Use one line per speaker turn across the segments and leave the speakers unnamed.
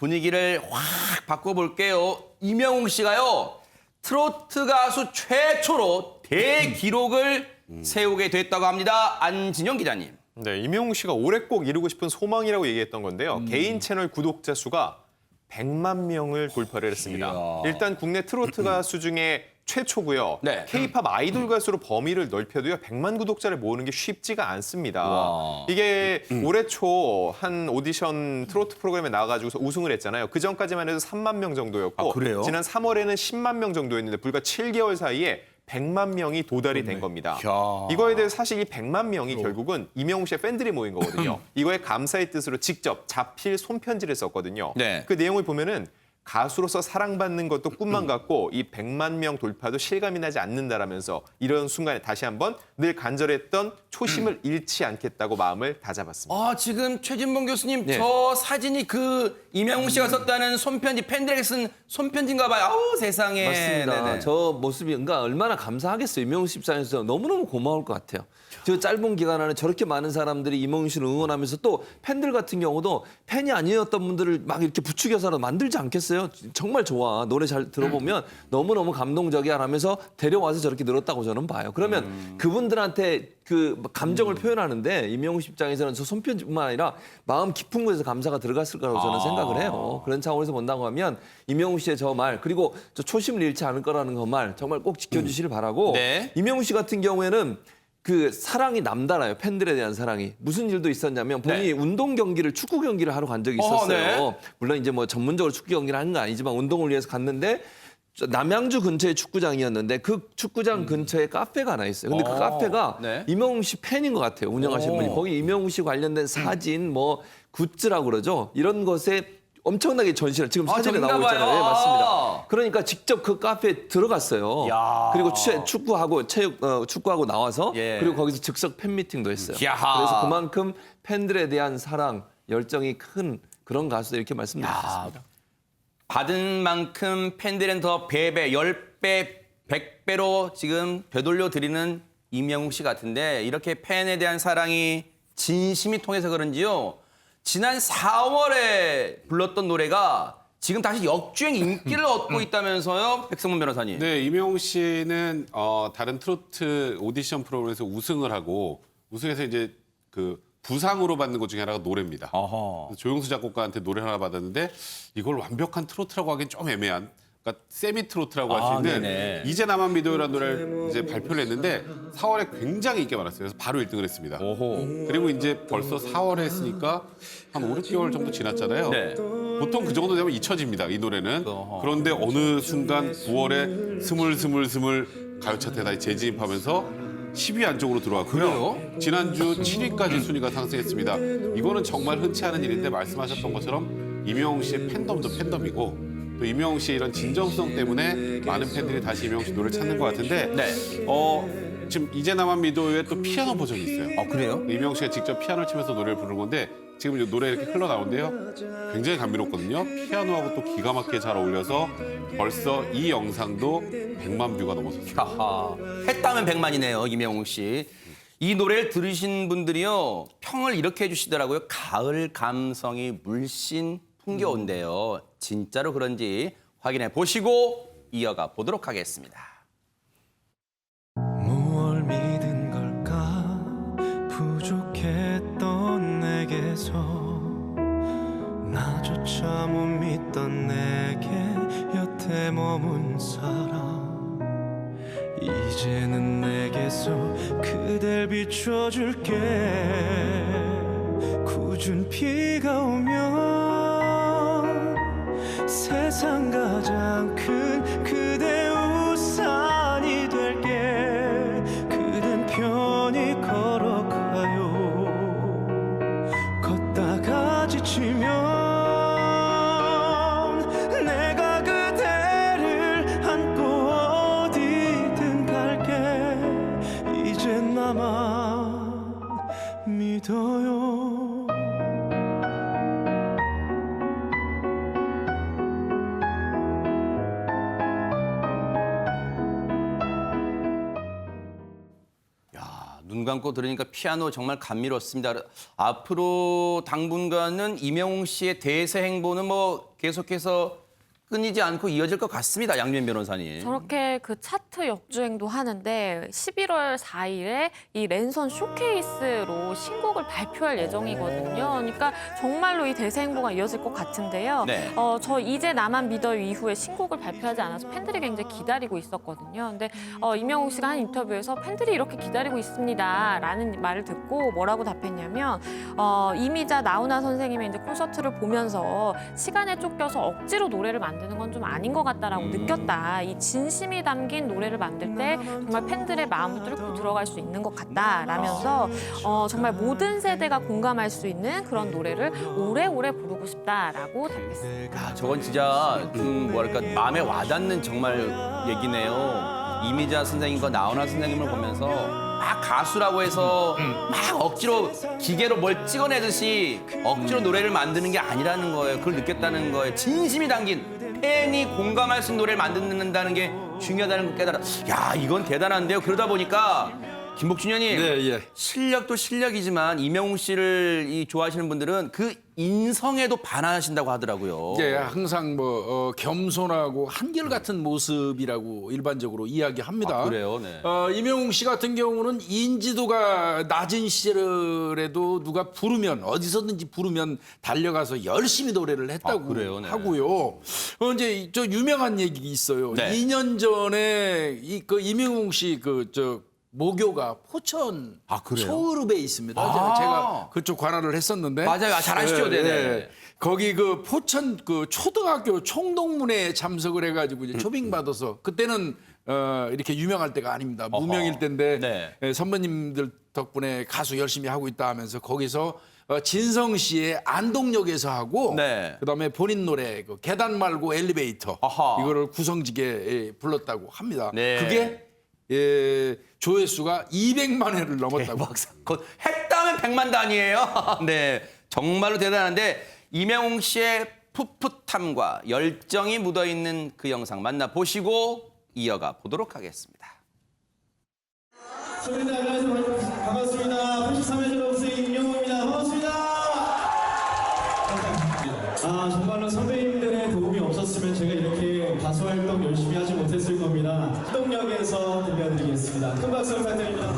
분위기를 확 바꿔볼게요. 이명웅 씨가요. 트로트 가수 최초로 대기록을 세우게 됐다고 합니다. 안진영 기자님.
네, 임영웅 씨가 올해 꼭 이루고 싶은 소망이라고 얘기했던 건데요. 개인 채널 구독자 수가 100만 명을 돌파를 했습니다.
이야.
일단 국내 트로트 가수 중에 최초고요.
네.
K-팝 아이돌 가수로 범위를 넓혀도요. 100만 구독자를 모으는 게 쉽지가 않습니다.
와.
이게 올해 초 한 오디션 트로트 프로그램에 나와가지고서 우승을 했잖아요. 그 전까지만 해도 3만 명 정도였고
아, 그래요?
지난 3월에는 10만 명 정도였는데 불과 7개월 사이에 100만 명이 도달이 된 겁니다.
야.
이거에 대해서 사실 이 100만 명이 결국은 이명웅 씨의 팬들이 모인 거거든요. 이거에 감사의 뜻으로 직접 자필 손편지를 썼거든요.
네.
그 내용을 보면은 가수로서 사랑받는 것도 꿈만 같고 이 100만 명 돌파도 실감이 나지 않는다라면서 이런 순간에 다시 한번 늘 간절했던 초심을 잃지 않겠다고 마음을 다잡았습니다.
아, 지금 최진봉 교수님
네.
저 사진이 그 이명웅 씨가 썼다는 손편지, 팬들에게 쓴 손편지인가 봐요. 아우, 세상에.
맞습니다.
네네.
저 모습이 얼마나 감사하겠어요. 이명웅 씨 입장에서 너무너무 고마울 것 같아요. 저 짧은 기간 안에 저렇게 많은 사람들이 이명웅 씨를 응원하면서 또 팬들 같은 경우도 팬이 아니었던 분들을 막 이렇게 부추겨서라도 만들지 않겠어요? 정말 좋아. 노래 잘 들어보면 너무너무 감동적이야 하면서 데려와서 저렇게 늘었다고 저는 봐요. 그러면 그분들한테 그 감정을 표현하는데 이명웅 씨 입장에서는 저 손편지뿐만 아니라 마음 깊은 곳에서 감사가 들어갔을 거라고 저는 생각을 해요. 그런 차원에서 본다고 하면 이명웅 씨의 저 말 그리고 저 초심을 잃지 않을 거라는 그 말 정말 꼭 지켜주시길 바라고
네.
이명웅 씨 같은 경우에는 그 사랑이 남달라요. 팬들에 대한 사랑이. 무슨 일도 있었냐면 본인이 운동 경기를 축구 경기를 하러 간 적이 있었어요.
네.
물론 이제 뭐 전문적으로 축구 경기를 하는 건 아니지만 운동을 위해서 갔는데 남양주 근처에 축구장이었는데 그 축구장 근처에 카페가 하나 있어요. 근데 그 카페가
네.
이명웅 씨 팬인 것 같아요. 운영하시는 분이. 거기 이명웅 씨 관련된 사진 뭐 굿즈라고 그러죠. 이런 것에 엄청나게 전시를 지금 사진에
저긴가
나오고 있잖아요.
봐요.
네, 맞습니다. 그러니까 직접 그 카페에 들어갔어요.
야.
그리고 축구하고 축구하고 나와서
예.
그리고 거기서 즉석 팬 미팅도 했어요.
야하.
그래서 그만큼 팬들에 대한 사랑, 열정이 큰 그런 가수다 이렇게 말씀드리겠습니다.
받은 만큼 팬들은 더 배배, 10배, 100배로 지금 되돌려 드리는 이명웅 씨 같은데 이렇게 팬에 대한 사랑이 진심이 통해서 그런지요. 지난 4월에 불렀던 노래가 지금 다시 역주행 인기를 얻고 있다면서요, 백성문 변호사님.
네, 이명웅 씨는 다른 트로트 오디션 프로그램에서 우승을 하고 우승해서 이제 그 부상으로 받는 것 중에 하나가 노래입니다.
어허.
조용수 작곡가한테 노래 하나 받았는데 이걸 완벽한 트로트라고 하기엔 좀 애매한. 그러니까 세미 트로트라고 할 수 있는
네네.
이제 나만 믿어요라는 노래를 이제 발표를 했는데 4월에 굉장히 인기가 많았어요. 그래서 바로 1등을 했습니다.
오호.
그리고 이제 벌써 4월에 했으니까 한 5, 6개월 정도 지났잖아요.
네.
보통 그 정도 되면 잊혀집니다, 이 노래는. 그런데 어느 순간 9월에 스물스물 가요 차트에 재진입하면서 10위 안쪽으로 들어왔고요. 지난주 7위까지 순위가 상승했습니다. 이거는 정말 흔치 않은 일인데 말씀하셨던 것처럼 이명웅 씨의 팬덤도 팬덤이고 또 이명웅 씨의 이런 진정성 때문에 많은 팬들이 다시 이명웅 씨 노래를 찾는 것 같은데
네.
지금 이제 나만 믿어요의 또 피아노 버전이 있어요.
그래요?
이명웅 씨가 직접 피아노를 치면서 노래를 부르는 건데 지금 이 노래 이렇게 흘러나오는데요. 굉장히 감미롭거든요. 피아노하고 또 기가 막히게 잘 어울려서 벌써 이 영상도 100만 뷰가 넘었었어요.
하하. 했다면 100만이네요, 이명웅 씨. 이 노래를 들으신 분들이요, 평을 이렇게 해주시더라고요. 가을 감성이 물씬 풍겨온대요. 진짜로 그런지 확인해 보시고 이어가 보도록 하겠습니다.
무얼 믿은 걸까 부족했던 내게서 나조차 못 믿던 내게 여태 머문 사람 이제는 내게서 그댈 비춰줄게 굳은 비가 오면 세상 가장 큰 그대 우산이 될게 그댄 편히 걸어가요 걷다가 지치면 내가 그대를 안고 어디든 갈게 이젠 나만 믿어요
눈 감고 들으니까 피아노 정말 감미롭습니다. 앞으로 당분간은 이명웅 씨의 대세 행보는 뭐 계속해서 끊이지 않고 이어질 것 같습니다. 양면 변호사님.
저렇게 그 차트 역주행도 하는데 11월 4일에 이 랜선 쇼케이스로 신곡을 발표할 예정이거든요. 그러니까 정말로 이 대세 행보가 이어질 것 같은데요.
네.
저 이제 나만 믿어 이후에 신곡을 발표하지 않아서 팬들이 굉장히 기다리고 있었거든요. 근데 이명웅 씨가 한 인터뷰에서 팬들이 이렇게 기다리고 있습니다라는 말을 듣고 뭐라고 답했냐면 이미자 나훈아 선생님의 이제 콘서트를 보면서 시간에 쫓겨서 억지로 노래를 만드는 건 좀 아닌 것 같다라고 느꼈다. 이 진심이 담긴 노래를 만들 때 정말 팬들의 마음을 뚫고 들어갈 수 있는 것 같다라면서 정말 모든 세대가 공감할 수 있는 그런 노래를 오래오래 부르고 싶다라고 답했습니다.
야, 저건 진짜 뭐랄까 마음에 와닿는 정말 얘기네요. 이미자 선생님과 나훈아 선생님을 보면서 막 가수라고 해서 막 억지로 기계로 뭘 찍어내듯이 억지로 노래를 만드는 게 아니라는 거예요. 그걸 느꼈다는 거예요. 진심이 담긴 팬이 공감할 수 있는 노래를 만든다는 게 중요하다는 걸 깨달아. 야, 이건 대단한데요. 그러다 보니까 김복준 의원님 실력도 실력이지만 이명웅 씨를 좋아하시는 분들은 그 인성에도 반하신다고 하더라고요.
예, 항상 뭐 겸손하고 한결같은 모습이라고 일반적으로 이야기합니다.
아, 그래요? 네.
이명웅 씨 같은 경우는 인지도가 낮은 시절에도 누가 부르면 어디서든지 부르면 달려가서 열심히 노래를 했다고
그래요? 네.
하고요. 이제 저 유명한 얘기 있어요.
네.
2년 전에 그 이명웅 씨 모교가 포천
그래요?
소읍에 있습니다. 제가 그쪽 관할을 했었는데
맞아요. 잘 아시죠? 네네.
거기 그 포천 그 초등학교 총동문회에 참석을 해가지고 이제 초빙 받아서 그때는 이렇게 유명할 때가 아닙니다. 무명일 때인데
네.
선배님들 덕분에 가수 열심히 하고 있다 하면서 거기서 진성 씨의 안동역에서 하고
네.
그다음에 본인 노래 그 계단 말고 엘리베이터
아하.
이거를 구성지게 불렀다고 합니다.
네.
그게 조회수가 200만 회를 넘었다고.
곧 했다면 100만 단위예요. 네, 정말로 대단한데 이명웅 씨의 풋풋함과 열정이 묻어있는 그 영상 만나보시고 이어가 보도록 하겠습니다.
선배님 안녕하세요. 반갑습니다. 83회 졸업생 임영웅입니다. 반갑습니다. 정말로 선배님들의 도움이 없었으면 제가 이렇게 가수 활동 열심히 하지 못했을 겁니다. 동력에서 들려드리겠습니다. 큰 박수 부탁드립니다.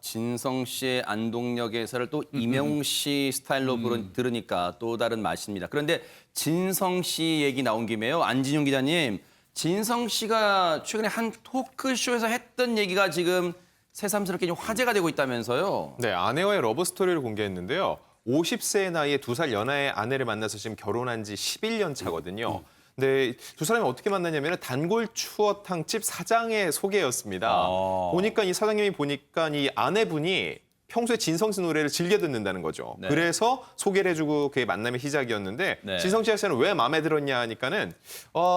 진성 씨의 안동역에서를 또 이명웅 씨 스타일로 들으니까 또 다른 맛입니다. 그런데 진성 씨 얘기 나온 김에요. 안진용 기자님, 진성 씨가 최근에 한 토크쇼에서 했던 얘기가 지금 새삼스럽게 좀 화제가 되고 있다면서요.
네, 아내와의 러브 스토리를 공개했는데요. 50세의 나이에 2살 연하의 아내를 만나서 지금 결혼한 지 11년 차거든요. 근데 두 사람이 어떻게 만났냐면 단골 추어탕집 사장의 소개였습니다. 보니까 이 사장님이 보니까 이 아내분이 평소에 진성 씨 노래를 즐겨 듣는다는 거죠.
네.
그래서 소개를 해주고 그의 만남의 시작이었는데
네.
진성 씨한테는 왜 마음에 들었냐 하니까는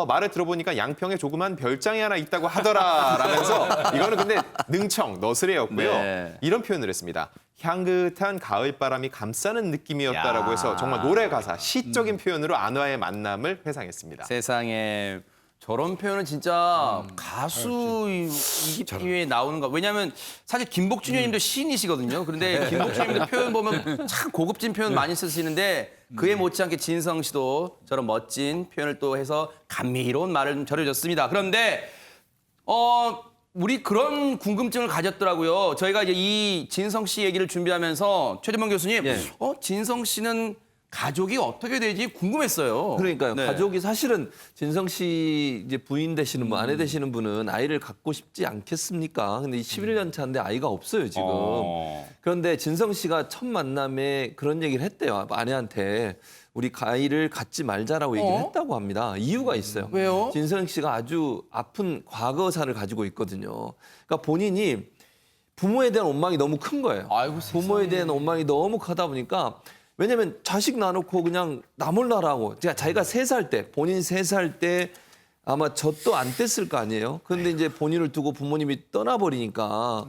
말을 들어보니까 양평에 조그만 별장이 하나 있다고 하더라라면서 이거는 근데 능청, 너스레였고요.
네.
이런 표현을 했습니다. 향긋한 가을바람이 감싸는 느낌이었다라고
야.
해서 정말 노래 가사, 시적인 표현으로 아내와의 만남을 회상했습니다.
세상에 저런 표현은 진짜 가수 이기에 나오는 거. 왜냐하면 사실 김복준 의원님도 시인이시거든요. 그런데 김복준 의원님도 표현 보면 참 고급진 표현 많이 쓰시는데 그에 못지않게 진성 씨도 저런 멋진 표현을 또 해서 감미로운 말을 좀 전해줬습니다. 그런데 우리 그런 궁금증을 가졌더라고요. 저희가 이제 이 진성 씨 얘기를 준비하면서 최재범 교수님, 진성 씨는 가족이 어떻게 되지 궁금했어요.
그러니까요.
네.
가족이 사실은 진성 씨 이제 부인 되시는 분, 아내 되시는 분은 아이를 갖고 싶지 않겠습니까? 근데 11년 차인데 아이가 없어요, 지금. 그런데 진성 씨가 첫 만남에 그런 얘기를 했대요. 아내한테. 우리 아이를 갖지 말자라고 얘기를 했다고 합니다. 이유가 있어요.
왜요?
진성 씨가 아주 아픈 과거사를 가지고 있거든요. 그러니까 본인이 부모에 대한 원망이 너무 큰 거예요.
아이고,
부모에 대한 원망이 너무 크다 보니까 왜냐면 자식 낳아놓고 그냥 나 몰라라고 자기가 3살 때 본인 3살 때 아마 젖도 안 뗐을 거 아니에요. 그런데 이제 본인을 두고 부모님이 떠나버리니까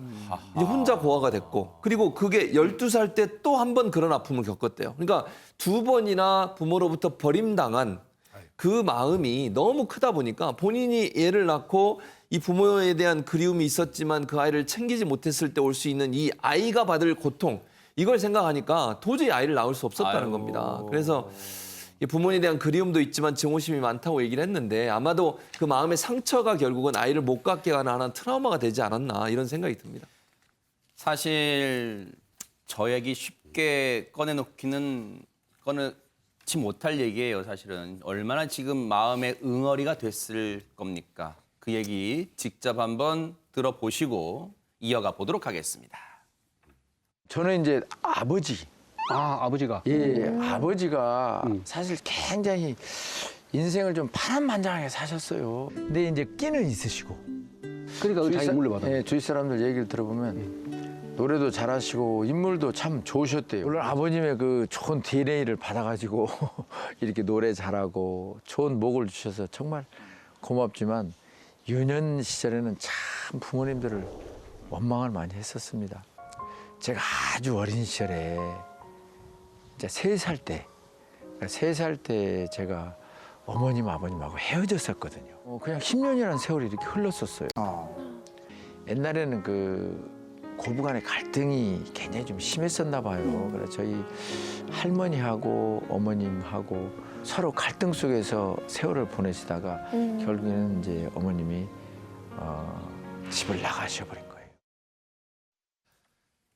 이제 혼자 고아가 됐고 그리고 그게 12살 때 또 한 번 그런 아픔을 겪었대요. 그러니까 2번이나 부모로부터 버림당한 그 마음이 너무 크다 보니까 본인이 애를 낳고 이 부모에 대한 그리움이 있었지만 그 아이를 챙기지 못했을 때 올 수 있는 이 아이가 받을 고통 이걸 생각하니까 도저히 아이를 낳을 수 없었다는 겁니다. 그래서 부모에 대한 그리움도 있지만 증오심이 많다고 얘기를 했는데 아마도 그 마음의 상처가 결국은 아이를 못 갖게 하는 하나의 트라우마가 되지 않았나 이런 생각이 듭니다.
사실 저 얘기 쉽게 꺼내지 못할 얘기예요. 사실은 얼마나 지금 마음의 응어리가 됐을 겁니까? 그 얘기 직접 한번 들어보시고 이어가 보도록 하겠습니다.
저는 이제
아버지가.
예, 아버지가 사실 굉장히 인생을 좀 파란만장하게 사셨어요. 근데 이제 끼는 있으시고.
그러니까 자기 물려받아.
예, 주위 사람들 얘기를 들어보면 노래도 잘하시고 인물도 참 좋으셨대요. 물론 아버님의 그 좋은 DNA를 받아가지고 이렇게 노래 잘하고 좋은 목을 주셔서 정말 고맙지만 유년 시절에는 참 부모님들을 원망을 많이 했었습니다. 제가 아주 어린 시절에 이제 3살 때, 3살 때 제가 어머님, 아버님하고 헤어졌었거든요. 그냥 10년이라는 세월이 이렇게 흘렀었어요. 옛날에는 그 고부간의 갈등이 굉장히 좀 심했었나 봐요. 그래서 저희 할머니하고 어머님하고 서로 갈등 속에서 세월을 보내시다가 결국에는 이제 어머님이 집을 나가셔버린 거예요.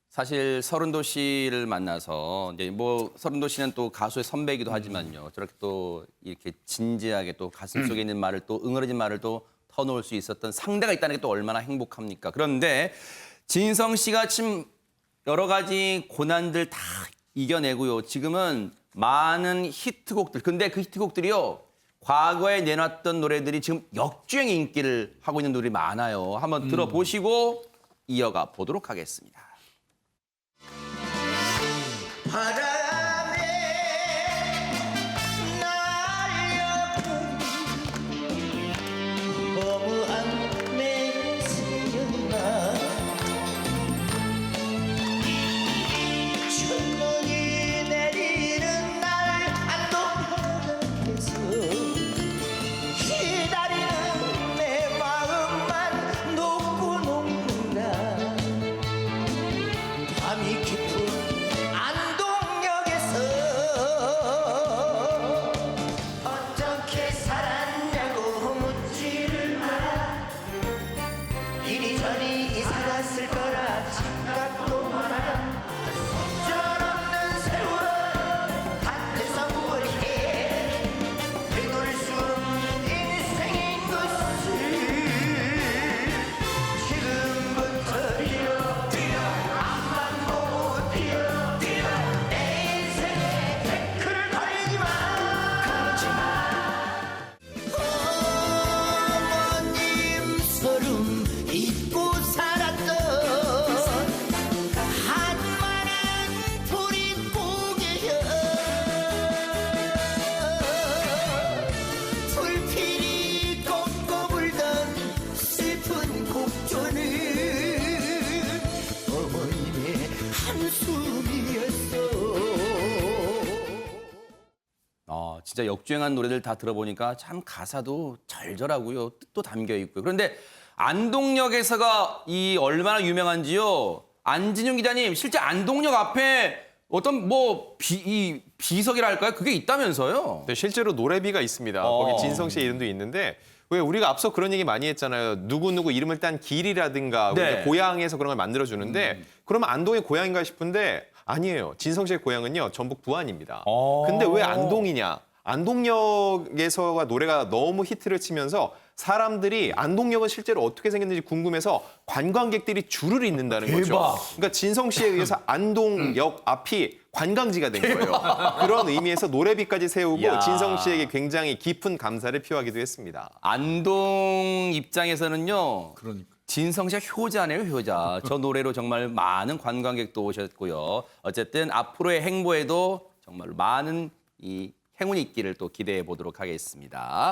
사실 서른도 씨를 만나서 이제 뭐 서른도 씨는 또 가수의 선배이기도 하지만요. 저렇게 또 이렇게 진지하게 또 가슴 속에 있는 말을 또 응어려진 말을 또 터놓을 수 있었던 상대가 있다는 게 또 얼마나 행복합니까? 그런데 진성 씨가 지금 여러 가지 고난들 다 이겨내고요. 지금은 많은 히트곡들. 근데 그 히트곡들이요. 과거에 내놨던 노래들이 지금 역주행 인기를 하고 있는 노래들이 많아요. 한번 들어보시고 이어가 보도록 하겠습니다.
바람에 날려본 허무한 내 생각나 천문이 내리는 날 안동바닥에서 기다리는 내 마음만 녹고 녹는다 밤이 깊은 어떻게 살았냐고 묻지를 마라 이리저리 이사 갔을 거라 착각도 마라 적절없는 세월은 밭에서 뭘 해 되돌릴 수 없는 인생인 것을 지금부터 뛰어 앞만 보고 뛰어 내 인생에 태클을 걸지 마 어머님 소름 잊고 살았던 한마는 불이 고개여 불필이 꺾어 불던 슬픈 곡조는 어머님의 한숨이었어
진짜 역주행한 노래들 다 들어보니까 참 가사도 절절하고요. 뜻도 담겨 있고요. 그런데 안동역에서가 이 얼마나 유명한지요. 안진용 기자님, 실제 안동역 앞에 어떤 뭐 비석이랄까요? 그게 있다면서요?
네, 실제로 노래비가 있습니다. 거기 진성 씨의 이름도 있는데 왜 우리가 앞서 그런 얘기 많이 했잖아요. 누구누구 이름을 딴 길이라든가
네.
우리가 고향에서 그런 걸 만들어주는데 그러면 안동의 고향인가 싶은데 아니에요. 진성 씨의 고향은요. 전북 부안입니다. 근데 왜 안동이냐? 안동역에서가 노래가 너무 히트를 치면서 사람들이 안동역은 실제로 어떻게 생겼는지 궁금해서 관광객들이 줄을 잇는다는 거죠. 그러니까 진성 씨에 의해서 안동역 앞이 관광지가 된 거예요. 그런 의미에서 노래비까지 세우고
야.
진성 씨에게 굉장히 깊은 감사를 표하기도 했습니다.
안동 입장에서는요.
그러니까.
진성 씨가 효자네요, 효자. 저 노래로 정말 많은 관광객도 오셨고요. 어쨌든 앞으로의 행보에도 정말 많은 이 행운이 있기를 또 기대해 보도록 하겠습니다.